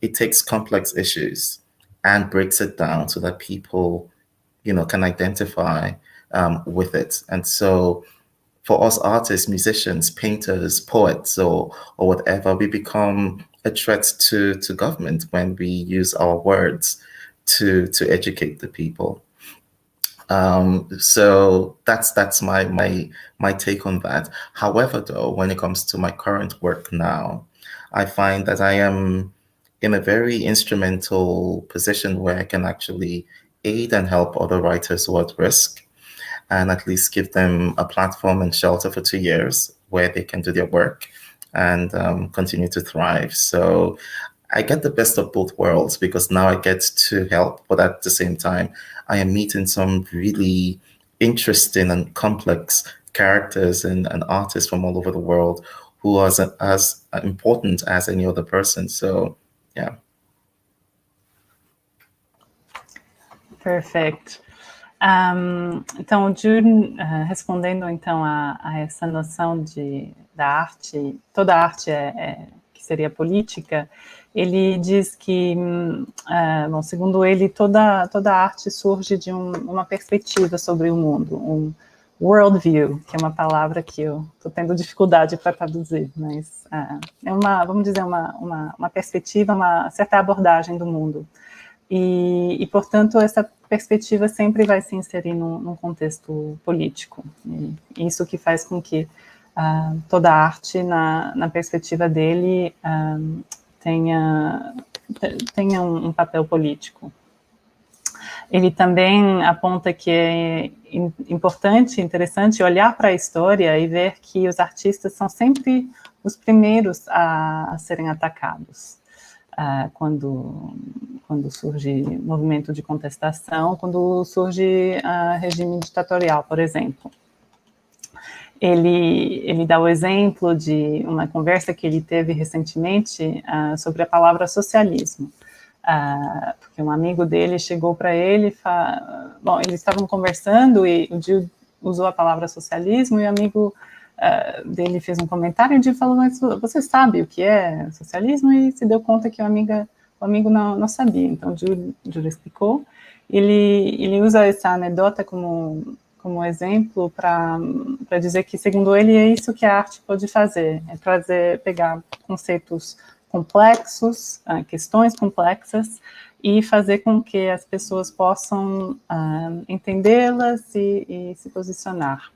It takes complex issues and breaks it down so that people, can identify with it. And so for us artists, musicians, painters, poets, or whatever, we become a threat to government when we use our words to educate the people. So that's my take on that. However, though, when it comes to my current work now, I find that I am in a very instrumental position where I can actually aid and help other writers who are at risk, and at least give them a platform and shelter for 2 years where they can do their work and continue to thrive. So I get the best of both worlds, because now I get to help, but at the same time, I am meeting some really interesting and complex characters and artists from all over the world who are as important as any other person. So, yeah. Perfect. Então, Jude, respondendo então a essa noção da arte, toda arte que seria política, ele diz que, segundo ele, toda arte surge de uma perspectiva sobre o mundo, um worldview, que é uma palavra que eu estou tendo dificuldade para traduzir, mas é vamos dizer, uma perspectiva, uma certa abordagem do mundo. E, portanto, essa perspectiva sempre vai se inserir num contexto político. E isso que faz com que toda a arte, na perspectiva dele, tenha um papel político. Ele também aponta que é importante, interessante olhar para a história e ver que os artistas são sempre os primeiros a serem atacados. Quando surge movimento de contestação, quando surge regime ditatorial, por exemplo. Ele dá o exemplo de uma conversa que ele teve recentemente sobre a palavra socialismo. Porque um amigo dele chegou para ele, bom, eles estavam conversando e o Jude usou a palavra socialismo e o amigo dele fez um comentário e o Jude falou, mas você sabe o que é socialismo? E se deu conta que o amigo não sabia. Então, o Jude explicou. Ele usa essa anedota como exemplo para dizer que, segundo ele, é isso que a arte pode fazer, é pegar conceitos complexos, questões complexas, e fazer com que as pessoas possam entendê-las e se posicionar.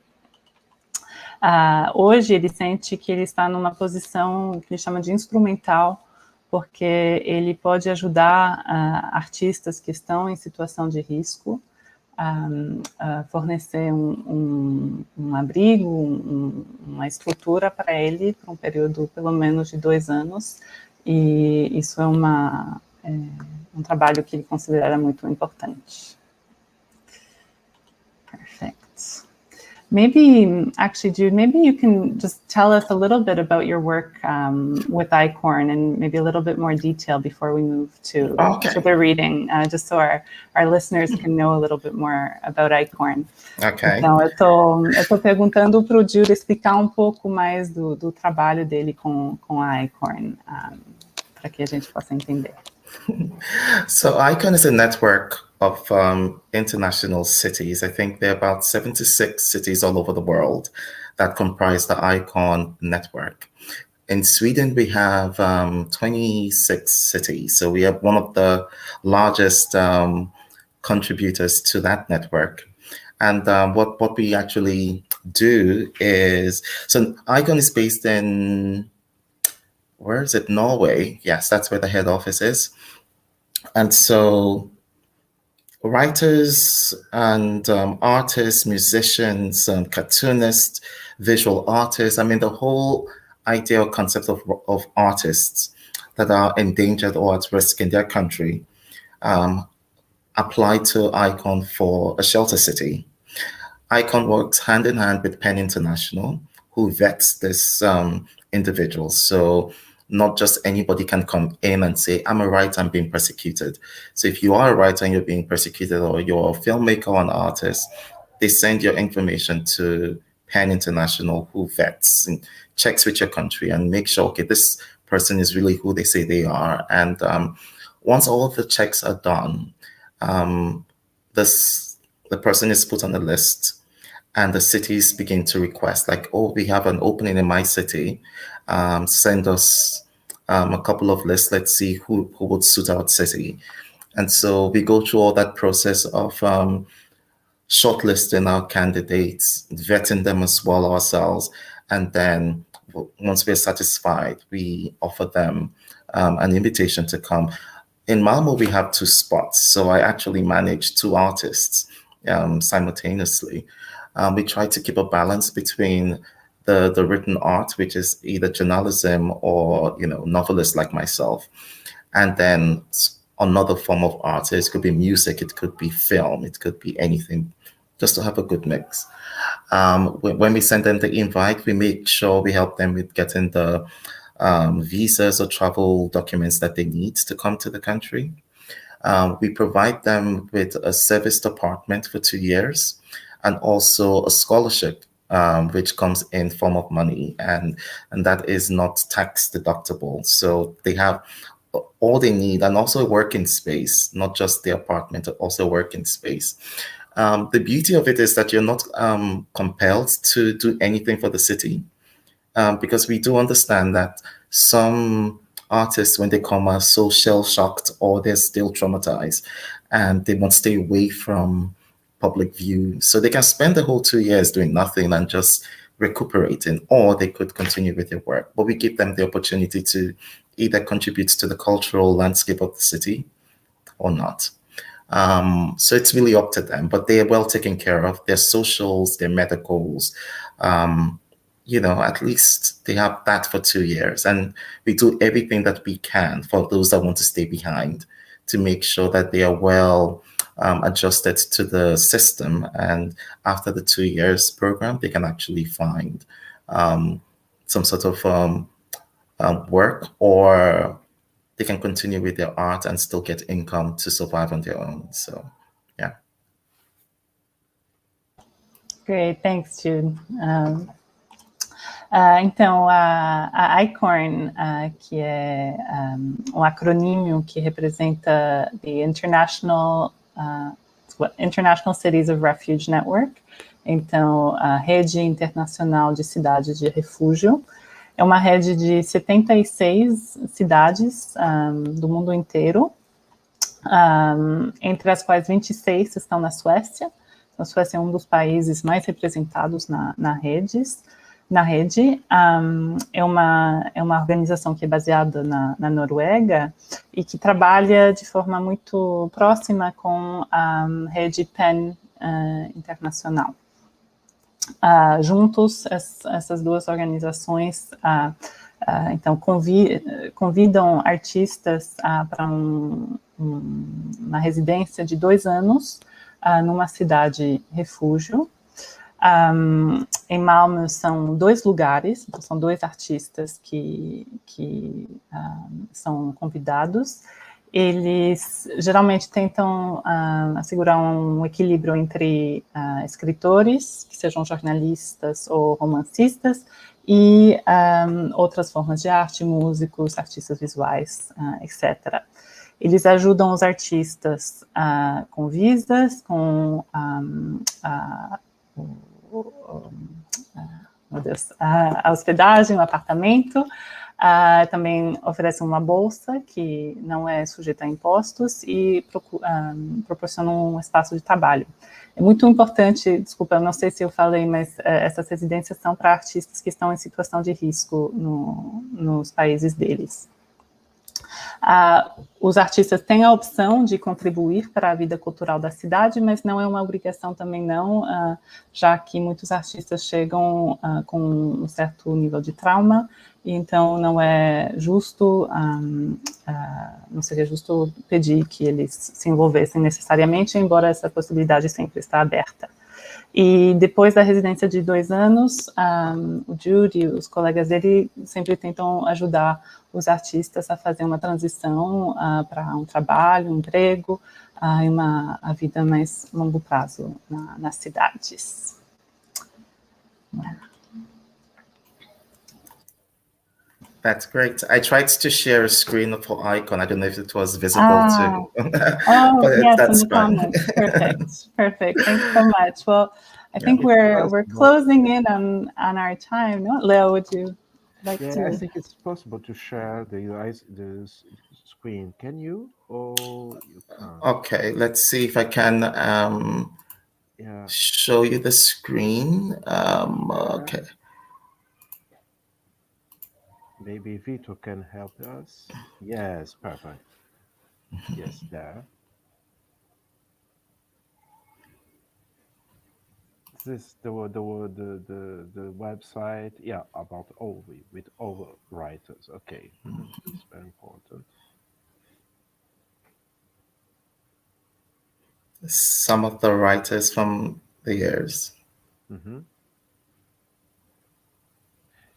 Hoje ele sente que ele está numa posição que ele chama de instrumental, porque ele pode ajudar artistas que estão em situação de risco, fornecer um abrigo, uma estrutura para ele, por um período pelo menos de 2 anos, e isso é um trabalho que ele considera muito importante. Perfect. Maybe, actually, Jude, maybe you can just tell us a little bit about your work with ICORN and maybe a little bit more detail before we move to the reading, just so our listeners can know a little bit more about ICORN. Okay. Então, eu tô perguntando para o Jude explicar um pouco mais do trabalho dele com a ICORN, para que a gente possa entender. So ICON is a network of international cities. I think there are about 76 cities all over the world that comprise the ICON network. In Sweden, we have 26 cities. So we have one of the largest contributors to that network. And what we actually do is, so ICON is based in, where is it? Norway. Yes, that's where the head office is. And so writers and artists, musicians, cartoonists, visual artists, I mean, the whole idea or concept of artists that are endangered or at risk in their country apply to ICON for a shelter city. ICON works hand in hand with PEN International, who vets this individuals. So not just anybody can come in and say, I'm a writer, I'm being persecuted. So if you are a writer and you're being persecuted, or you're a filmmaker or an artist, they send your information to PEN International, who vets and checks with your country and make sure, okay, this person is really who they say they are. And once all of the checks are done, the person is put on the list, and the cities begin to request, like, oh, we have an opening in my city. Send us a couple of lists. Let's see who would suit our city. And so we go through all that process of shortlisting our candidates, vetting them as well ourselves. And then once we're satisfied, we offer them an invitation to come. In Malmo, we have 2 spots. So I actually manage 2 artists simultaneously. We try to keep a balance between the written art, which is either journalism or, novelists like myself, and then another form of art. So it could be music, it could be film, it could be anything, just to have a good mix. When we send them the invite, we make sure we help them with getting the visas or travel documents that they need to come to the country. We provide them with a service department for 2 years, and also a scholarship, which comes in form of money, and that is not tax deductible. So they have all they need, and also a working space, not just the apartment, but also a working space. The beauty of it is that you're not compelled to do anything for the city, because we do understand that some artists, when they come, are so shell-shocked or they're still traumatized and they want to stay away from public view. So they can spend the whole 2 years doing nothing and just recuperating, or they could continue with their work. But we give them the opportunity to either contribute to the cultural landscape of the city or not. So it's really up to them, but they are well taken care of. Their socials, their medicals, at least they have that for 2 years. And we do everything that we can for those that want to stay behind to make sure that they are well adjusted to the system. And after the 2 years program, they can actually find some sort of work, or they can continue with their art and still get income to survive on their own. So, yeah. Great, thanks, Jude. Então, a ICORN, que é um acronimo que representa the International Cities of Refuge Network, então, a Rede Internacional de Cidades de Refúgio, é uma rede de 76 cidades do mundo inteiro, entre as quais 26 estão na Suécia. Então, a Suécia é um dos países mais representados na rede. É uma organização que é baseada na Noruega e que trabalha de forma muito próxima com a rede PEN internacional. Juntos, essas duas organizações então convidam artistas para uma residência de 2 anos numa cidade refúgio. Em Malmö são 2 lugares, então são 2 artistas que são convidados. Eles geralmente tentam assegurar um equilíbrio entre escritores, que sejam jornalistas ou romancistas, e outras formas de arte, músicos, artistas visuais, etc. Eles ajudam os artistas com visas, com a hospedagem, o apartamento. Também oferecem uma bolsa que não é sujeita a impostos e proporcionam um espaço de trabalho. É muito importante, desculpa, eu não sei se eu falei, mas essas residências são para artistas que estão em situação de risco nos países deles. Os artistas têm a opção de contribuir para a vida cultural da cidade, mas não é uma obrigação também não, já que muitos artistas chegam com um certo nível de trauma, e então não é justo, não seria justo pedir que eles se envolvessem necessariamente, embora essa possibilidade sempre está aberta. E depois da residência de 2 anos, o Jude e os colegas dele sempre tentam ajudar os artistas a fazer uma transição para um trabalho, um emprego, e a vida mais longo prazo nas cidades. That's great. I tried to share a screen for Icon. I don't know if it was visible too. But yes, that's in the comments. Perfect. Thanks so much. Well, I think we're closing in on our time. No? Leo, would you like to? I think it's possible to share the screen. Can you, or you can't? Okay, let's see if I can show you the screen. Okay. Maybe Vito can help us. Yes, perfect. Yes, there. This is the website. Yeah, about with all writers. Okay, it's very important. Some of the writers from the years.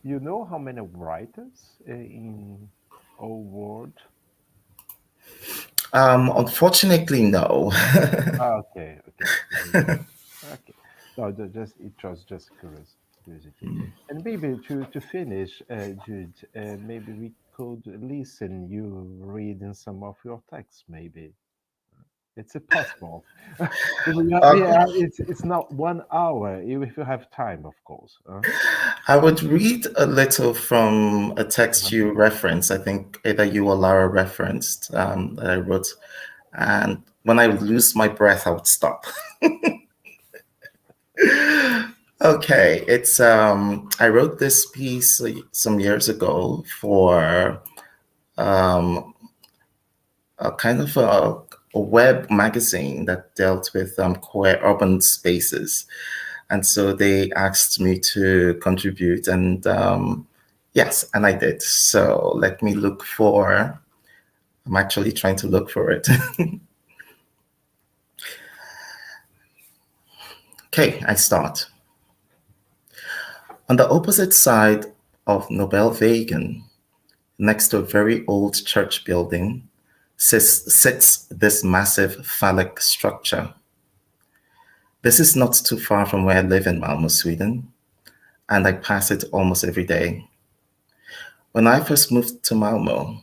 You know how many writers in all world? Unfortunately, no. Okay. Okay. No, it was just curiosity. And maybe to finish, Jude, maybe we could listen you reading some of your texts, maybe. It's possible. It's not 1 hour, if you have time, of course. I would read a little from a text you referenced. I think either you or Lara referenced that I wrote. And when I would lose my breath, I would stop. Okay, it's I wrote this piece some years ago for a kind of web magazine that dealt with queer urban spaces. And so they asked me to contribute, and yes, and I did. So let me look for, I'm actually trying to look for it. Okay, I start. On the opposite side of Nobelwegen, next to a very old church building, sits this massive phallic structure. This is not too far from where I live in Malmö, Sweden, and I pass it almost every day. When I first moved to Malmö,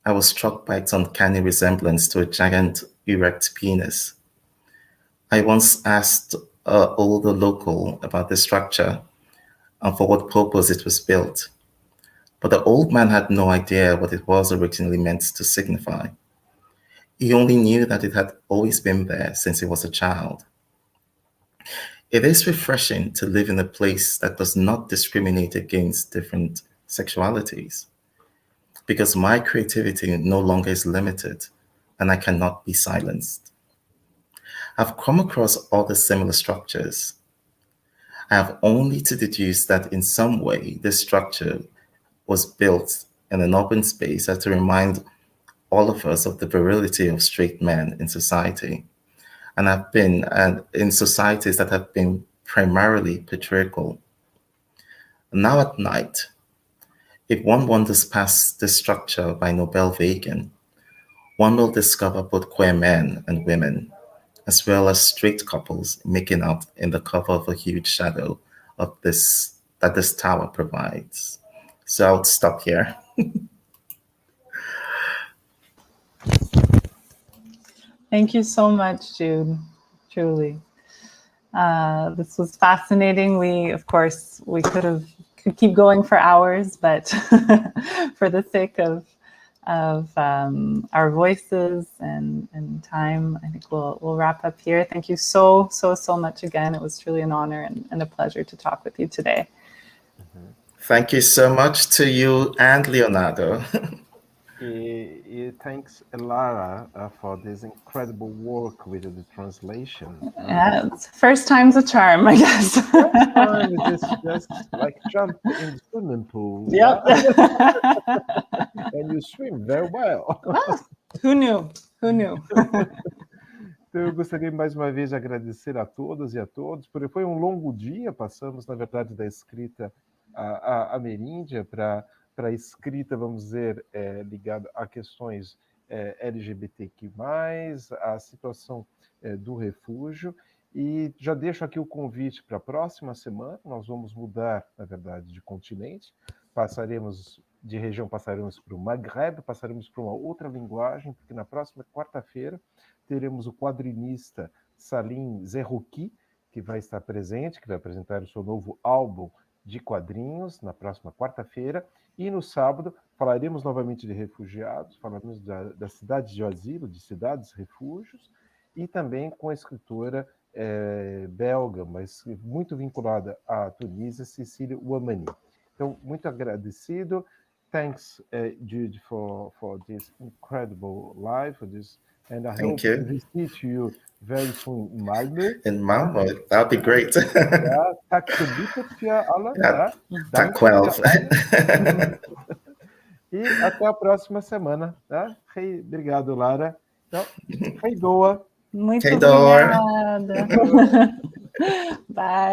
I was struck by its uncanny resemblance to a giant erect penis. I once asked an older local about the structure and for what purpose it was built, but the old man had no idea what it was originally meant to signify. He only knew that it had always been there since he was a child. It is refreshing to live in a place that does not discriminate against different sexualities, because my creativity no longer is limited and I cannot be silenced. I've come across other similar structures. I have only to deduce that in some way this structure was built in an open space to remind all of us of the virility of straight men in society. And I've been in societies that have been primarily patriarchal. Now at night, if one wanders past this structure by Nobelwegen, one will discover both queer men and women, as well as straight couples making out in the cover of a huge shadow of this tower provides. So I'll stop here. Thank you so much, Jude, truly. This was fascinating. Of course, we could keep going for hours, but for the sake of our voices and time, I think we'll wrap up here. Thank you so much again. It was truly an honor and a pleasure to talk with you today. Thank you so much to you and Leonardo. Thanks, Lara, for this incredible work with the translation. Yeah, first time's a charm, I guess. First time is just like jump in the swimming pool. Yep. And you swim very well. Who knew? Who knew? Então, eu gostaria mais uma vez de agradecer a todas e a todos, porque foi um longo dia, passamos, na verdade, da escrita à Meríndia para a escrita, vamos dizer, ligada a questões LGBTQ+, a situação do refúgio, e já deixo aqui o convite para a próxima semana. Nós vamos mudar, na verdade, de continente, passaremos de região, passaremos para o Maghreb, passaremos para uma outra linguagem, porque na próxima quarta-feira teremos o quadrinista Salim Zerrouki, que vai estar presente, que vai apresentar o seu novo álbum de quadrinhos na próxima quarta-feira, e no sábado falaremos novamente de refugiados, falaremos da cidade de asilo, de cidades refúgios, e também com a escritora belga, mas muito vinculada à Tunísia, Cecília Ouamani. Então, muito agradecido. Thanks, Jude, for this incredible live, for this, and I hope to visit you very soon in Malmö. In Malmö, that'd be great. Ja, tack så mycket för alla. Ja, tack själv. E até a próxima semana. Tá? Obrigado, Lara. Então, hei doa. Muito obrigada. Bye.